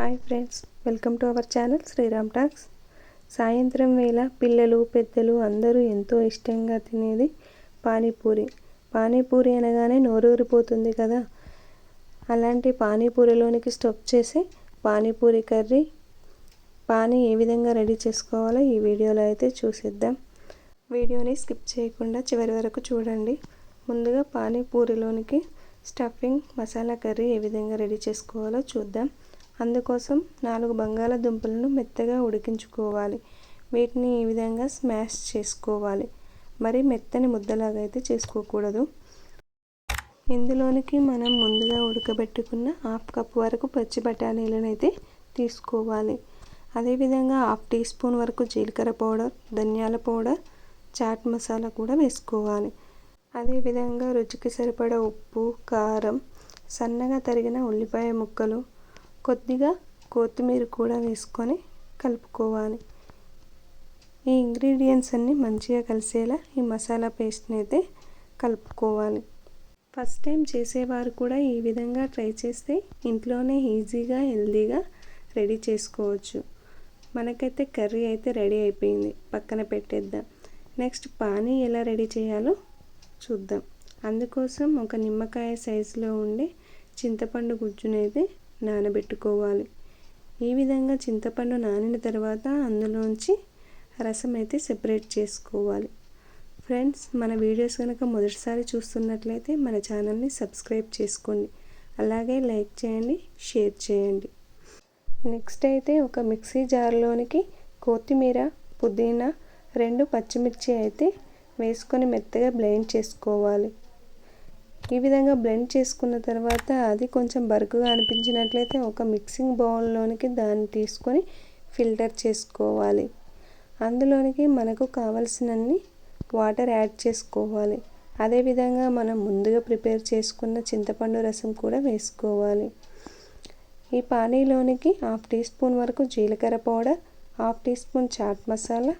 Hi friends, welcome to our channel Sriram talks. సాయంత్రం వేళ పిల్లలు పెద్దలు అందరూ ఎంతో ఇష్టంగా తినేది పానీపూరి. పానీపూరి అనగానే నోరూరిపోతుంది కదా. అలాంటి పానీపూరిలోనికి స్టఫ్ చేసి పానీపూరి కర్రీ ఏ విధంగా రెడీ చేసుకోవాలో ఈ వీడియోలో అయితే చూసేద్దాం. వీడియోని స్కిప్ చేయకుండా చివరి వరకు చూడండి. ముందుగా పానీపూరిలోనికి స్టఫింగ్ మసాలా కర్రీ ఏ విధంగా రెడీ చేసుకోవాలో చూద్దాం. అందుకోసం 4 బంగాళాదుంపలను మెత్తగా ఉడికించుకోవాలి. వీటిని ఈ విధంగా స్మాష్ చేసుకోవాలి. మరి మెత్తని ముద్దలాగా అయితే చేసుకోకూడదు. ఇందులోనికి మనం ముందుగా ఉడకబెట్టుకున్న 1/2 కప్ వరకు పచ్చి బఠానీలను అయితే తీసుకోవాలి. అదేవిధంగా 1/2 టీ స్పూన్ వరకు జీలకర్ర పౌడర్, ధనియాల పౌడర్, చాట్ మసాలా కూడా వేసుకోవాలి. అదేవిధంగా రుచికి సరిపడా ఉప్పు, కారం, సన్నగా తరిగిన ఉల్లిపాయ ముక్కలు, కొద్దిగా కొత్తిమీర కూడా వేసుకొని కలుపుకోవాలి. ఈ ఇంగ్రీడియంట్స్ అన్నీ మంచిగా కలిసేలా ఈ మసాలా పేస్ట్ని అయితే కలుపుకోవాలి. ఫస్ట్ టైం చేసేవారు కూడా ఈ విధంగా ట్రై చేస్తే ఇంట్లోనే ఈజీగా హెల్తీగా రెడీ చేసుకోవచ్చు. మనకైతే కర్రీ అయితే రెడీ అయిపోయింది, పక్కన పెట్టేద్దాం. నెక్స్ట్ పానీ ఎలా రెడీ చేయాలో చూద్దాం. అందుకోసం ఒక నిమ్మకాయ సైజులో ఉండే చింతపండు గుజ్జునైతే నానబెట్టుకోవాలి. ఈ విధంగా చింతపండు నానిన తర్వాత అందులోంచి రసం అయితే సెపరేట్ చేసుకోవాలి. ఫ్రెండ్స్, మన వీడియోస్ కనుక మొదటిసారి చూస్తున్నట్లయితే మన ఛానల్ని సబ్స్క్రైబ్ చేసుకోండి. అలాగే లైక్ చేయండి, షేర్ చేయండి. నెక్స్ట్ అయితే ఒక మిక్సీ జార్లోనికి కొత్తిమీర, పుదీనా, 2 పచ్చిమిర్చి అయితే వేసుకొని మెత్తగా బ్లెండ్ చేసుకోవాలి. ఈ విధంగా బ్లెండ్ చేసుకున్న తర్వాత అది కొంచెం బరుకుగా అనిపించినట్లయితే ఒక మిక్సింగ్ బౌల్లోనికి దాన్ని తీసుకొని ఫిల్టర్ చేసుకోవాలి. అందులోనికి మనకు కావలసినన్ని వాటర్ యాడ్ చేసుకోవాలి. అదేవిధంగా మనం ముందుగా ప్రిపేర్ చేసుకున్న చింతపండు రసం కూడా వేసుకోవాలి. ఈ పానీలోనికి 1/2 టీ స్పూన్ వరకు జీలకర్ర powder, 1/2 teaspoon chaat masala,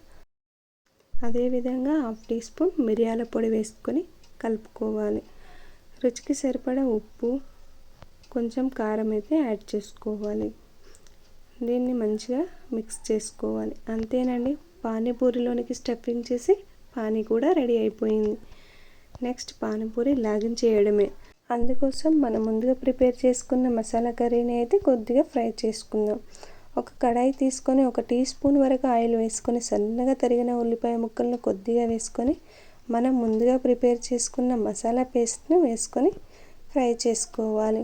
అదేవిధంగా 1/2 టీ స్పూన్ మిరియాల పొడి వేసుకొని కలుపుకోవాలి. రుచికి సరిపడా ఉప్పు, కొంచెం కారం అయితే యాడ్ చేసుకోవాలి. దీన్ని మంచిగా మిక్స్ చేసుకోవాలి. అంతేనండి, పానీపూరిలోనికి స్టఫింగ్ చేసి పానీ కూడా రెడీ అయిపోయింది. నెక్స్ట్ పానీపూరి లాగించేయడమే. అందుకోసం మనం ముందుగా ప్రిపేర్ చేసుకున్న మసాలా కర్రీని అయితే కొద్దిగా ఫ్రై చేసుకుందాం. ఒక కడాయి తీసుకొని 1 టీ స్పూన్ వరకు ఆయిల్ వేసుకొని సన్నగా తరిగిన ఉల్లిపాయ ముక్కలను కొద్దిగా వేసుకొని మనం ముందుగా ప్రిపేర్ చేసుకున్న మసాలా పేస్ట్ను వేసుకొని ఫ్రై చేసుకోవాలి.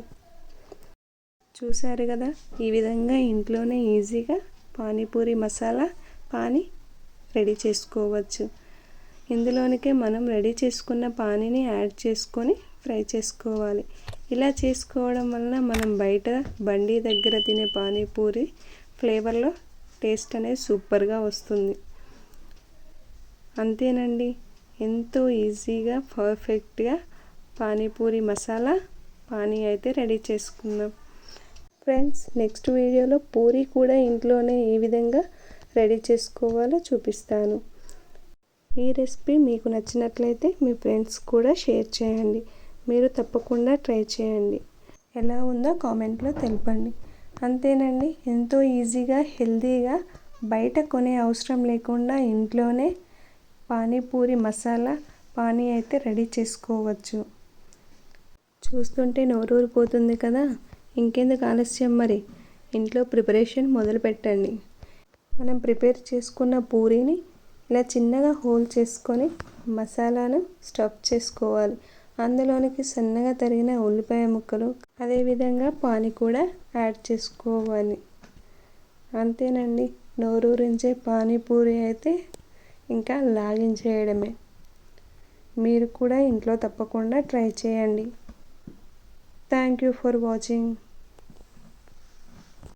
చూసారు కదా, ఈ విధంగా ఇంట్లోనే ఈజీగా పానీపూరి మసాలా పానీ రెడీ చేసుకోవచ్చు. ఇందులోనికే మనం రెడీ చేసుకున్న పానీని యాడ్ చేసుకొని ఫ్రై చేసుకోవాలి. ఇలా చేసుకోవడం వలన మనం బయట బండి దగ్గర తినే పానీపూరి ఫ్లేవర్లో టేస్ట్ అనేది సూపర్గా వస్తుంది. అంతేనండి, ఎంతో ఈజీగా పర్ఫెక్ట్గా పానీపూరి మసాలా పానీ అయితే రెడీ చేసుకుందాం. ఫ్రెండ్స్, నెక్స్ట్ వీడియోలో పూరి కూడా ఇంట్లోనే ఏ విధంగా రెడీ చేసుకోవాలో చూపిస్తాను. ఈ రెసిపీ మీకు నచ్చినట్లయితే మీ ఫ్రెండ్స్ కూడా షేర్ చేయండి. మీరు తప్పకుండా ట్రై చేయండి. ఎలా ఉందో కామెంట్లో తెలపండి. అంతేనండి, ఎంతో ఈజీగా హెల్తీగా బయట కొనే అవసరం లేకుండా ఇంట్లోనే పానీపూరి మసాలా పానీ అయితే రెడీ చేసుకోవచ్చు. చూస్తుంటే నోరూరిపోతుంది కదా. ఇంకెందుకు ఆలస్యం, మరి ఇంట్లో ప్రిపరేషన్ మొదలు పెట్టండి. మనం ప్రిపేర్ చేసుకున్న పూరీని ఇలా చిన్నగా హోల్ చేసుకొని మసాలాను స్టఫ్ చేసుకోవాలి. అందులోనికి సన్నగా తరిగిన ఉల్లిపాయ ముక్కలు, అదేవిధంగా పానీ కూడా యాడ్ చేసుకోవాలి. అంతేనండి, నోరూరించే పానీపూరి అయితే ఇంకా లాగించేయడమే. మీరు కూడా ఇంట్లో తప్పకుండా ట్రై చేయండి. Thank you for watching.